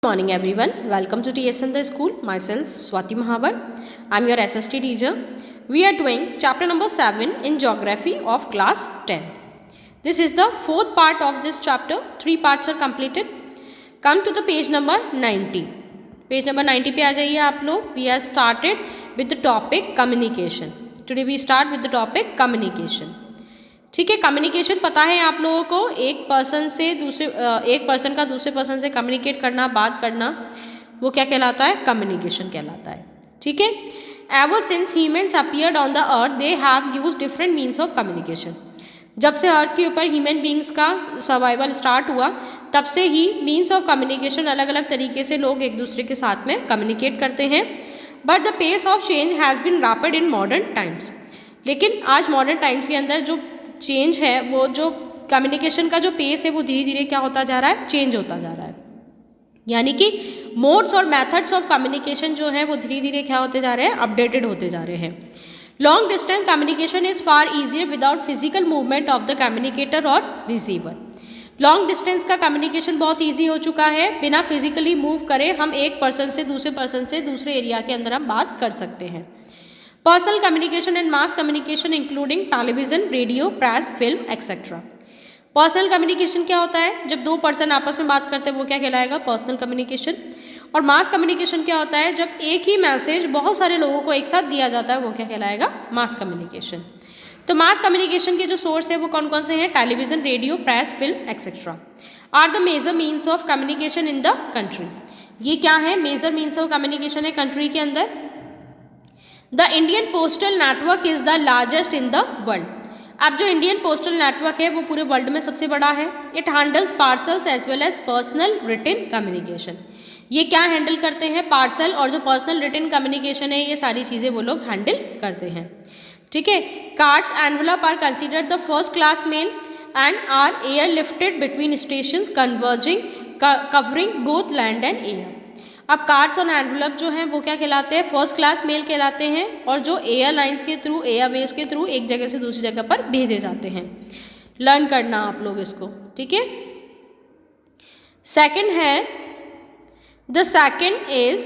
Morning everyone, welcome to TSN the school. Myself Swati Mahavar. I'm your SST teacher. We are doing chapter number 7 in geography of class 10. This is the fourth part of this chapter. 3 parts are completed. Come to the page number 90. Page number 90 पे आ जाइए आप लोग. We are started with the topic communication. Today we start with the topic communication. ठीक है, communication पता है आप लोगों को, एक पर्सन का दूसरे पर्सन से कम्युनिकेट करना, बात करना, वो क्या कहलाता है? कम्युनिकेशन कहलाता है. ठीक है. Ever since humans appeared on the earth they have used different means of communication. जब से अर्थ के ऊपर ह्यूमन बींग्स का सर्वाइवल स्टार्ट हुआ तब से ही मीन्स ऑफ कम्युनिकेशन अलग अलग तरीके से लोग एक दूसरे के साथ में कम्युनिकेट करते हैं. But the pace of change has been rapid in modern times. लेकिन आज मॉडर्न टाइम्स के अंदर जो चेंज है, वो जो कम्युनिकेशन का जो पेस है वो धीरे धीरे क्या होता जा रहा है? चेंज होता जा रहा है. यानी कि मोड्स और मेथड्स ऑफ कम्युनिकेशन जो है वो धीरे धीरे क्या होते जा रहे हैं? अपडेटेड होते जा रहे हैं. Long distance communication is far easier without physical movement of the communicator और रिसीवर. लॉन्ग डिस्टेंस का कम्युनिकेशन बहुत ईजी हो चुका है. बिना फिजिकली मूव करे हम एक पर्सन से दूसरे एरिया के अंदर हम बात कर सकते हैं. Personal communication and mass communication including television, radio, press, film etcetera. Personal communication क्या होता है? जब दो पर्सन आपस में बात करते हैं वो क्या कहलाएगा? Personal communication. और मास कम्युनिकेशन क्या होता है? जब एक ही मैसेज बहुत सारे लोगों को एक साथ दिया जाता है वो क्या कहलाएगा? Mass communication. तो मास कम्युनिकेशन के जो सोर्स है वो कौन कौन से हैं? Television, radio, press, film etcetera are the major means of communication in the country. ये क्या है? मेजर मीन्स ऑफ कम्युनिकेशन है कंट्री के अंदर. The Indian postal network is the largest in the world. अब जो इंडियन पोस्टल नेटवर्क है वो पूरे वर्ल्ड में सबसे बड़ा है. It handles parcels as well as personal written communication. ये क्या हैंडल करते हैं? पार्सल और जो पर्सनल रिटन कम्युनिकेशन है ये सारी चीज़ें वो लोग हैंडल करते हैं. ठीक है. Cards envelope are considered the first class mail and are airlifted between stations covering both land and air. अब कार्ड्स और एनवलप जो हैं वो क्या कहलाते हैं? फर्स्ट क्लास मेल कहलाते हैं और जो एयरलाइंस के थ्रू, एयरवेज के थ्रू एक जगह से दूसरी जगह पर भेजे जाते हैं. लर्न करना आप लोग इसको. ठीक है. सेकंड है, द सेकंड इज,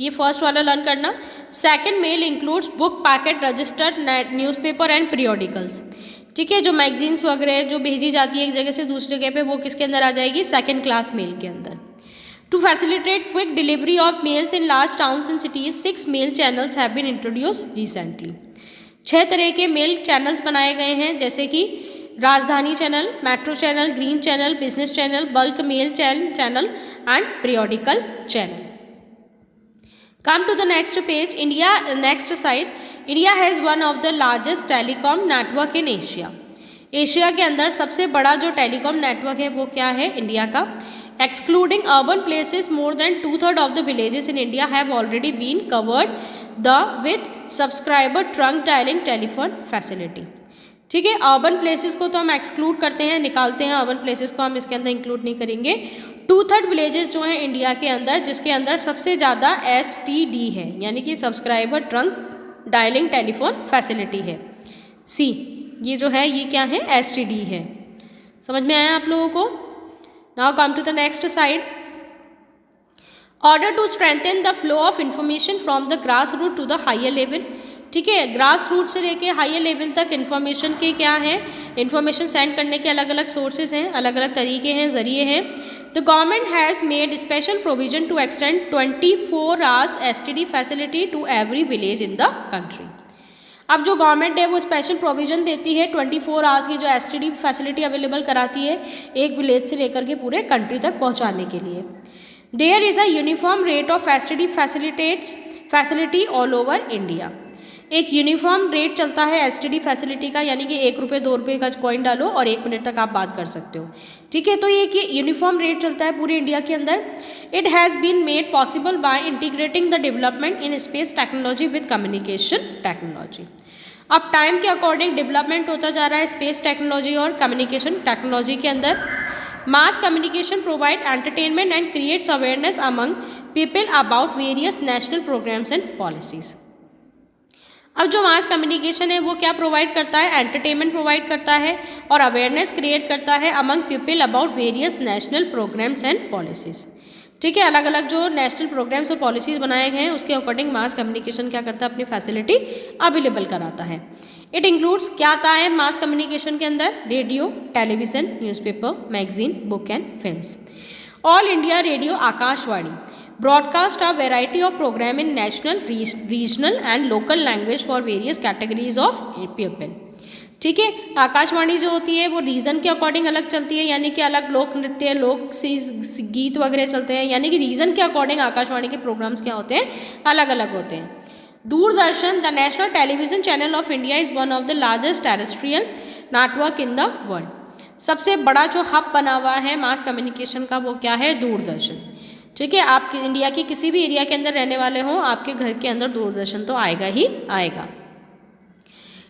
ये फर्स्ट वाला लर्न करना. Second mail includes book, packet, registered newspaper and periodicals. ठीक है. जो मैगजीन्स वगैरह जो भेजी जाती है एक जगह से दूसरी जगह पे वो किसके अंदर आ जाएगी? सेकंड क्लास मेल के अंदर. To facilitate quick delivery of mails in large towns and cities, 6 mail channels have been introduced recently. 6 तरह के मेल चैनल्स बनाए गए हैं, जैसे कि Rajdhani channel, metro channel, green channel, business channel, bulk mail channel and periodical channel. Come to the next page. Next slide. India has one of the largest telecom network in Asia. Asia के अंदर सबसे बड़ा जो telecom network है वो क्या है? India का. Excluding urban places, more than 2/3 of the villages in India have already been covered with subscriber trunk dialing telephone facility. ठीक है. अर्बन प्लेसेस को तो हम एक्सक्लूड करते हैं, निकालते हैं. अर्बन प्लेसेस को हम इसके अंदर इंक्लूड नहीं करेंगे. 2/3 विलेजेस जो हैं इंडिया के अंदर, जिसके अंदर सबसे ज़्यादा STD है, यानी कि subscriber trunk dialling telephone facility है. सी, ये जो है ये क्या है? STD है. समझ में आया आप लोगों को? Now come to the next slide. Order to strengthen the flow of information from the grassroots to the higher level. ठीक है. ग्रास रूट से लेके हायर लेवल तक इन्फॉर्मेशन के क्या हैं? इन्फॉर्मेशन सेंड करने के अलग अलग सोर्सेज हैं, अलग अलग तरीके हैं, ज़रिए हैं. The government has made special provision to extend 24 hours STD facility to every village in the country. अब जो गवर्नमेंट है वो स्पेशल प्रोविज़न देती है 24 आवर्स की जो STD फैसिलिटी अवेलेबल कराती है एक विलेज से लेकर के पूरे कंट्री तक पहुंचाने के लिए. There is a uniform rate of STD facility all over India. एक यूनिफॉर्म रेट चलता है STD फैसिलिटी का, यानी कि 1 रुपये 2 रुपये का कॉइन डालो और 1 मिनट तक आप बात कर सकते हो. ठीक है. तो ये यूनिफॉर्म रेट चलता है पूरे इंडिया के अंदर. It has been made possible by integrating the development in space technology with communication technology. अब टाइम के अकॉर्डिंग डेवलपमेंट होता जा रहा है स्पेस टेक्नोलॉजी और कम्युनिकेशन टेक्नोलॉजी के अंदर. Mass communication provide entertainment and creates awareness among people about various national programmes and policies. अब जो मास कम्युनिकेशन है वो क्या प्रोवाइड करता है? एंटरटेनमेंट प्रोवाइड करता है और अवेयरनेस क्रिएट करता है among people about various national programmes and policies. ठीक है, अलग अलग जो नेशनल प्रोग्राम्स और पॉलिसीज़ बनाए गए हैं उसके अकॉर्डिंग मास कम्युनिकेशन क्या करता है, अपनी फैसिलिटी अवेलेबल कराता है। इट इंक्लूड्स, क्या आता है मास कम्युनिकेशन के अंदर, radio, television, newspaper, magazine, book and films. All India radio Akashvani broadcast a variety of program in national, regional and local language for various categories of people। ठीक है, आकाशवाणी जो होती है वो रीजन के अकॉर्डिंग अलग चलती है, यानी कि अलग लोक नृत्य, लोक गीत वगैरह चलते हैं, यानी कि रीजन के अकॉर्डिंग आकाशवाणी के प्रोग्राम्स क्या होते हैं, अलग अलग होते हैं। Doordarshan, the national television channel of India, is one of the largest terrestrial network in the world. सबसे बड़ा जो हब बना हुआ है मास कम्युनिकेशन का वो क्या है, दूरदर्शन। ठीक है, आप इंडिया के किसी भी एरिया के अंदर रहने वाले हों, आपके घर के अंदर दूरदर्शन तो आएगा ही आएगा।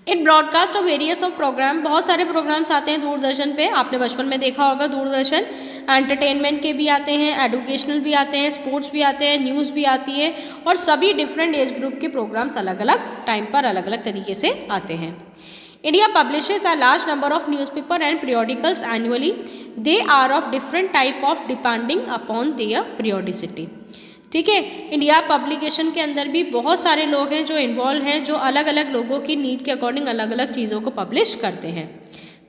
It broadcast of various of programme, बहुत सारे प्रोग्राम्स आते हैं दूरदर्शन पे, आपने बचपन में देखा होगा दूरदर्शन। एंटरटेनमेंट के भी आते हैं, एजुकेशनल भी आते हैं, स्पोर्ट्स भी आते हैं, न्यूज़ भी आती है, और सभी डिफरेंट एज ग्रुप के प्रोग्राम्स अलग अलग टाइम पर अलग अलग तरीके से आते हैं। India publishes a large number of newspaper and periodicals annually. They are of different type of depending upon their periodicity। ठीक है, इंडिया पब्लिकेशन के अंदर भी बहुत सारे लोग हैं जो इन्वॉल्व हैं, जो अलग अलग लोगों की नीड के अकॉर्डिंग अलग अलग चीज़ों को पब्लिश करते हैं।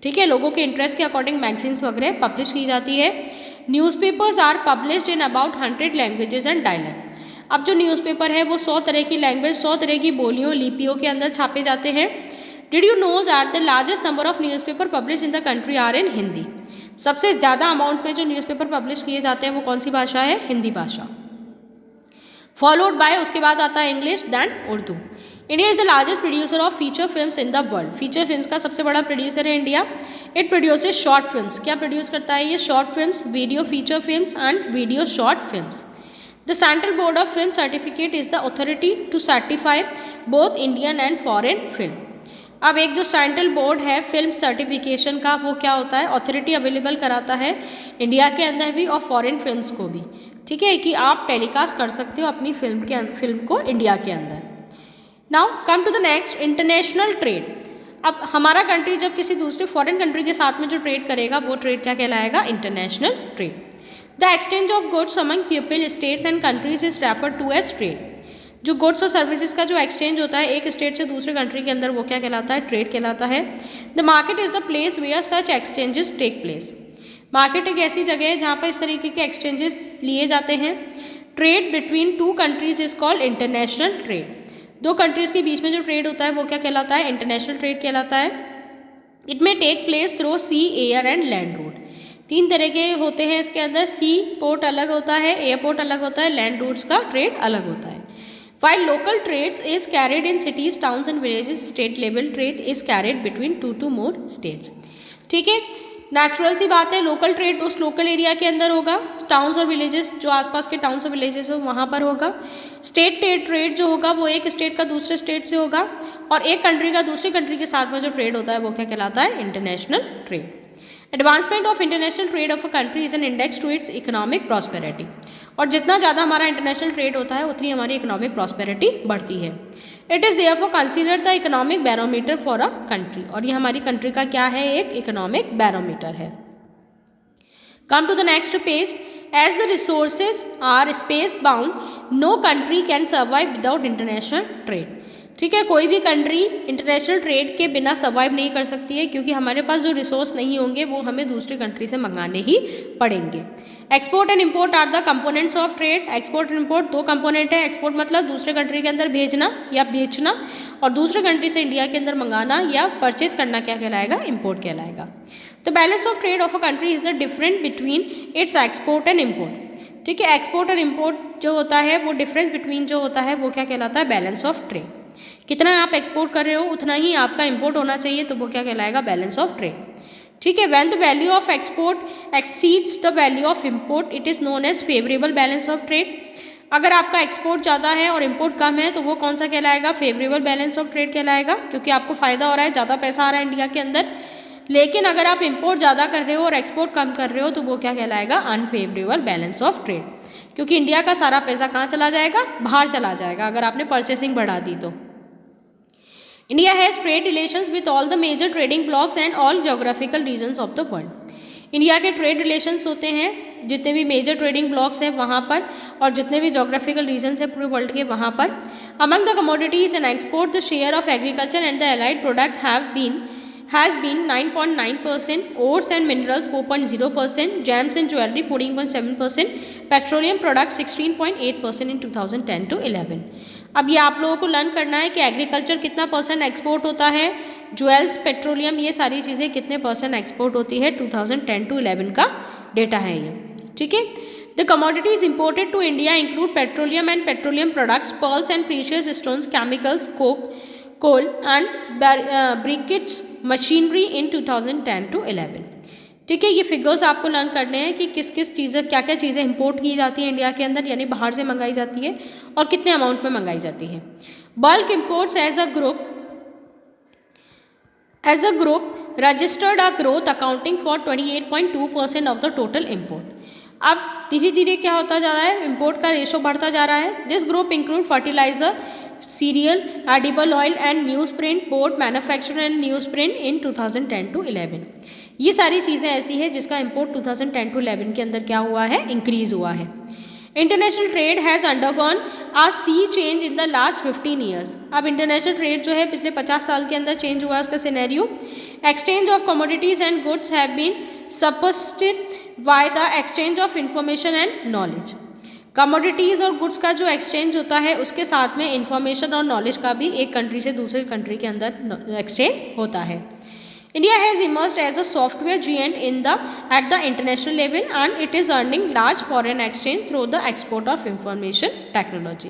ठीक है, लोगों के इंटरेस्ट के अकॉर्डिंग मैगजीन्स वगैरह पब्लिश की जाती है। Newspapers are published in about 100 languages and dialect. अब जो न्यूज़पेपर है वो 100 तरह की लैंग्वेज, 100 तरह की बोलियों, लिपियों के अंदर छापे जाते हैं। Did you know that the largest number of newspaper published in the country are in Hindi? सबसे ज़्यादा अमाउंट में जो न्यूज़पेपर पब्लिश किए जाते हैं वो कौन सी भाषा है, हिंदी भाषा। फॉलोड बाय, उसके बाद आता है English, then Urdu. India is the largest producer of feature films in the world. Feature films का सबसे बड़ा प्रोड्यूसर है India. It produces short films, क्या प्रोड्यूस करता है ये, short films, video feature films and video short films. The central board of film certificate is the authority to certify both Indian and foreign film. अब एक जो central board है film certification का, वो क्या होता है, अथॉरिटी अवेलेबल कराता है इंडिया के अंदर भी और फॉरेन फिल्म्स को भी। ठीक है, कि आप टेलीकास्ट कर सकते हो अपनी फिल्म को इंडिया के अंदर। Now come to the next, international trade. अब हमारा कंट्री जब किसी दूसरे फॉरेन कंट्री के साथ में जो ट्रेड करेगा वो ट्रेड क्या कहलाएगा, international trade. The exchange of goods among people, states and countries is referred to as trade. जो गुड्स और सर्विसेज का जो एक्सचेंज होता है एक स्टेट से दूसरे कंट्री के अंदर, वो क्या कहलाता है, ट्रेड कहलाता है। The market is the place where such exchanges take place. Market एक ऐसी जगह है जहाँ पर इस तरीके के एक्सचेंजेस लिए जाते हैं। Trade between two countries is called international trade. दो कंट्रीज़ के बीच में जो ट्रेड होता है वो क्या कहलाता है, इंटरनेशनल ट्रेड कहलाता है। It may take place through sea, air and land road. तीन तरह के होते हैं इसके अंदर, सी पोर्ट अलग होता है, एयरपोर्ट अलग होता है, लैंड रूट्स का ट्रेड अलग होता है। While local trades is carried in cities, towns and villages, state level trade is carried between 2 to more states। ठीक है, नेचुरल सी बात है, लोकल ट्रेड उस लोकल एरिया के अंदर होगा, टाउन्स और विलेजेस जो आसपास के टाउन्स और विलेजेस हो वहाँ पर होगा। स्टेट ट्रेड जो होगा वो एक स्टेट का दूसरे स्टेट से होगा, और एक कंट्री का दूसरी कंट्री के साथ में जो ट्रेड होता है वो क्या कहलाता है, international trade. Advancement of international trade of a country is an index to its economic prosperity. और जितना ज़्यादा हमारा इंटरनेशनल ट्रेड होता है उतनी हमारी इकोनॉमिक प्रॉस्पेरिटी बढ़ती है। It is therefore considered the economic barometer for a country. और ये हमारी कंट्री का क्या है, एक इकोनॉमिक बैरोमीटर है। Come to the next page. As the resources are space bound, no country can survive without international trade. ठीक है, कोई भी कंट्री इंटरनेशनल ट्रेड के बिना सर्वाइव नहीं कर सकती है, क्योंकि हमारे पास जो रिसोर्स नहीं होंगे वो हमें दूसरी कंट्री से मंगाने ही पड़ेंगे। Export and import are the components of trade. Export and import दो कंपोनेंट है। एक्सपोर्ट मतलब दूसरे कंट्री के अंदर भेजना या बेचना, और दूसरे कंट्री से इंडिया के अंदर मंगाना या परचेज करना क्या कहलाएगा, इंपोर्ट कहलाएगा। The balance of trade of a country is the difference between its export and import. ठीक है, एक्सपोर्ट और इंपोर्ट जो होता है वो डिफरेंस बिटवीन जो होता है वो क्या कहलाता है, बैलेंस ऑफ ट्रेड। कितना आप एक्सपोर्ट कर रहे हो उतना ही आपका इंपोर्ट होना चाहिए, तो वो क्या कहलाएगा, बैलेंस ऑफ ट्रेड। ठीक है, when the value of export exceeds the value of import it is known as favourable balance of trade. अगर आपका एक्सपोर्ट ज़्यादा है और इंपोर्ट कम है तो वो कौन सा कहलाएगा, फेवरेबल बैलेंस ऑफ ट्रेड कहलाएगा, क्योंकि आपको फ़ायदा हो रहा है, ज़्यादा पैसा आ रहा है इंडिया के अंदर। लेकिन अगर आप इंपोर्ट ज़्यादा कर रहे हो और एक्सपोर्ट कम कर रहे हो तो वो क्या कहलाएगा, अनफेवरेबल बैलेंस ऑफ ट्रेड, क्योंकि इंडिया का सारा पैसा कहाँ चला जाएगा, बाहर चला जाएगा अगर आपने परचेसिंग बढ़ा दी तो। India has trade relations with all the major trading blocs and all geographical regions of the world. India के ट्रेड रिलेशंस होते हैं जितने भी मेजर ट्रेडिंग ब्लॉक्स हैं वहाँ पर, और जितने भी जोग्राफिकल रीजन्स हैं पूरे वर्ल्ड के वहाँ पर। Among the commodities and export the share of agriculture and the allied product has been 9.9%, ores and minerals 4.0%, gems and jewelry 14.7%, petroleum products 16.8% in 2010 to 11। अब ये आप लोगों को लर्न करना है कि एग्रीकल्चर कितना परसेंट एक्सपोर्ट होता है, ज्वेल्स, पेट्रोलियम, ये सारी चीज़ें कितने परसेंट एक्सपोर्ट होती है। 2010 to 11 का डेटा है ये, ठीक है। The commodities imported to India include petroleum and petroleum products, pearls and precious stones, chemicals, coal and briquettes, machinery in 2010 to 11। ठीक है, ये फिगर्स आपको लर्न करने हैं कि किस किस चीज़ें, क्या क्या चीज़ें इंपोर्ट की जाती हैं इंडिया के अंदर, यानी बाहर से मंगाई जाती है, और कितने अमाउंट में मंगाई जाती है। Bulk imports as a group registered a growth accounting for 28.2% of the total import. अब धीरे धीरे क्या होता जा रहा है, इंपोर्ट का रेशो बढ़ता जा रहा है। This group include fertiliser, cereal, edible oil and newsprint, board manufacture and newsprint in 2010 to 11। ये सारी चीज़ें ऐसी है जिसका इंपोर्ट 2010 to 11 के अंदर क्या हुआ है, इंक्रीज हुआ है। International trade has undergone a sea change in the last 15 years. अब इंटरनेशनल ट्रेड जो है पिछले 50 साल के अंदर चेंज हुआ है उसका scenario. Exchange of commodities and goods have been supported by the exchange of information and knowledge. Commodities और गुड्स का जो एक्सचेंज होता है उसके साथ में इंफॉर्मेशन और नॉलेज का भी एक कंट्री से दूसरे कंट्री के अंदर एक्सचेंज होता है। India has emerged as a software giant at the international level and it is earning large foreign exchange through the export of information technology।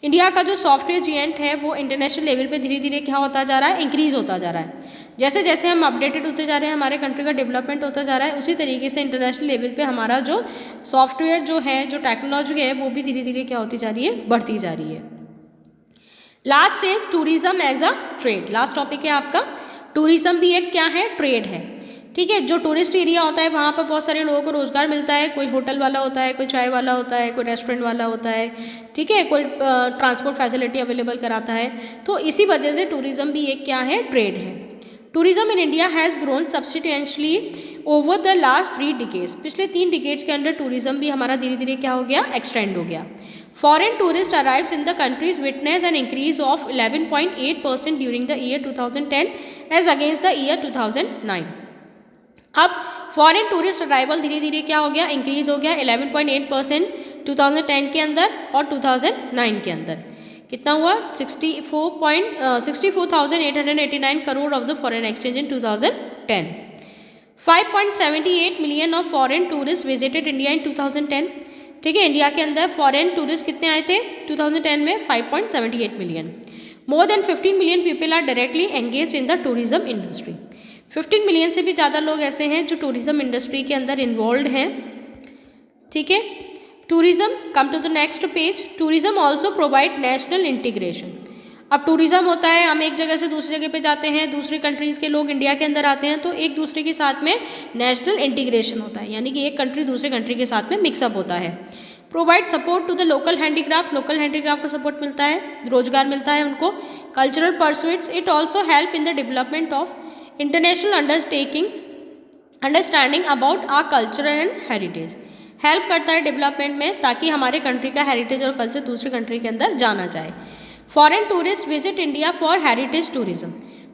India का जो सॉफ्टवेयर जियंट है वो इंटरनेशनल लेवल पे धीरे धीरे क्या होता जा रहा है, इंक्रीज होता जा रहा है। जैसे जैसे हम अपडेटेड होते जा रहे हैं, हमारे कंट्री का डेवलपमेंट होता जा रहा है, उसी तरीके से इंटरनेशनल लेवल पे हमारा जो सॉफ्टवेयर जो है, जो टेक्नोलॉजी है, वो भी धीरे धीरे क्या होती जा रही है, बढ़ती जा रही है। Last is tourism as a trade. Last topic है आपका, टूरिज्म भी एक क्या है, ट्रेड है। ठीक है, जो टूरिस्ट एरिया होता है वहाँ पर बहुत सारे लोगों को रोज़गार मिलता है। कोई होटल वाला होता है, कोई चाय वाला होता है, कोई रेस्टोरेंट वाला होता है, ठीक है, कोई ट्रांसपोर्ट फैसिलिटी अवेलेबल कराता है। तो इसी वजह से टूरिज्म भी एक क्या है, ट्रेड है। Tourism in India has grown substantially over the last 3 decades. पिछले 3 डिकेड्स के अंदर टूरिज्म भी हमारा धीरे धीरे क्या हो गया, एक्सटेंड हो गया। Foreign tourist arrives in the countries witness an increase of 11.8% during the year 2010 as against the year 2009। अब फॉरेन टूरिस्ट अराइवल धीरे धीरे क्या हो गया, इंक्रीज हो गया 11.8% 2010 के अंदर, और 2009 के अंदर कितना हुआ, 64,889 crore of the foreign exchange in 2010। 5.78 million of foreign tourist visited India in 2010। ठीक है, इंडिया के अंदर फॉरेन टूरिस्ट कितने आए थे 2010 में, 5.78 million. More than 15 million people are directly engaged in the tourism industry. 15 million से भी ज़्यादा लोग ऐसे हैं जो टूरिज्म इंडस्ट्री के अंदर इन्वॉल्व हैं। ठीक है, tourism, come to the next page. Tourism also provide national integration. अब टूरिज्म होता है, हम एक जगह से दूसरी जगह पे जाते हैं, दूसरी कंट्रीज़ के लोग इंडिया के अंदर आते हैं, तो एक दूसरे के साथ में नेशनल इंटीग्रेशन होता है, यानी कि एक कंट्री दूसरे कंट्री के साथ में मिक्सअप होता है। Provide support to the local handicraft. Local handicraft को सपोर्ट मिलता है, रोजगार मिलता है उनको। Cultural pursuits, it also help in the development of international understanding about our culture and heritage. Help करता है डेवलपमेंट में, ताकि हमारे कंट्री का हेरिटेज और कल्चर दूसरी कंट्री के अंदर जाना चाहे। Foreign tourist visit India for heritage tourism.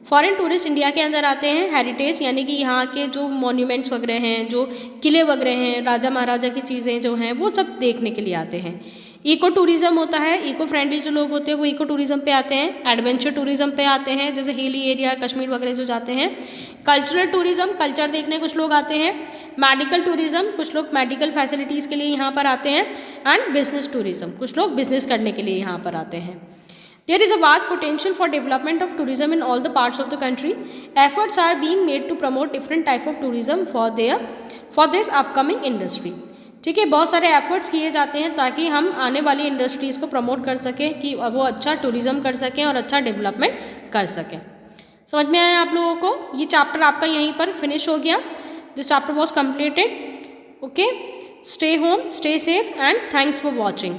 Foreign tourist India के अंदर आते हैं हेरिटेज, यानी कि यहाँ के जो मॉन्यूमेंट्स वगैरह हैं, जो किले वगैरह हैं, राजा महाराजा की चीज़ें जो हैं, वो सब देखने के लिए आते हैं। इको टूरिज्म होता है, इको फ्रेंडली जो लोग होते हैं वो इको टूरिज्म पे आते हैं। एडवेंचर टूरिज्म पे आते हैं, जैसे हिली एरिया, कश्मीर वगैरह जो जाते हैं। कल्चरल टूरिज्म, कल्चर देखने कुछ लोग आते हैं। मेडिकल टूरिज्म, कुछ लोग मेडिकल फैसिलिटीज़ के लिए यहाँ पर आते हैं। एंड बिजनेस टूरिज्म, कुछ लोग बिजनेस करने के लिए यहाँ पर आते हैं। There is a vast potential for development of tourism in all the parts of the country. Efforts are being made to promote different type of tourism for this upcoming industry. ठीक है, बहुत सारे एफर्ट्स किए जाते हैं ताकि हम आने वाली इंडस्ट्रीज़ को प्रमोट कर सकें, कि वो अच्छा टूरिज्म कर सकें और अच्छा डेवलपमेंट कर सकें। समझ में आया आप लोगों को? ये चैप्टर आपका यहीं पर फिनिश हो गया। This chapter was completed. Okay, stay home, stay safe and thanks for watching.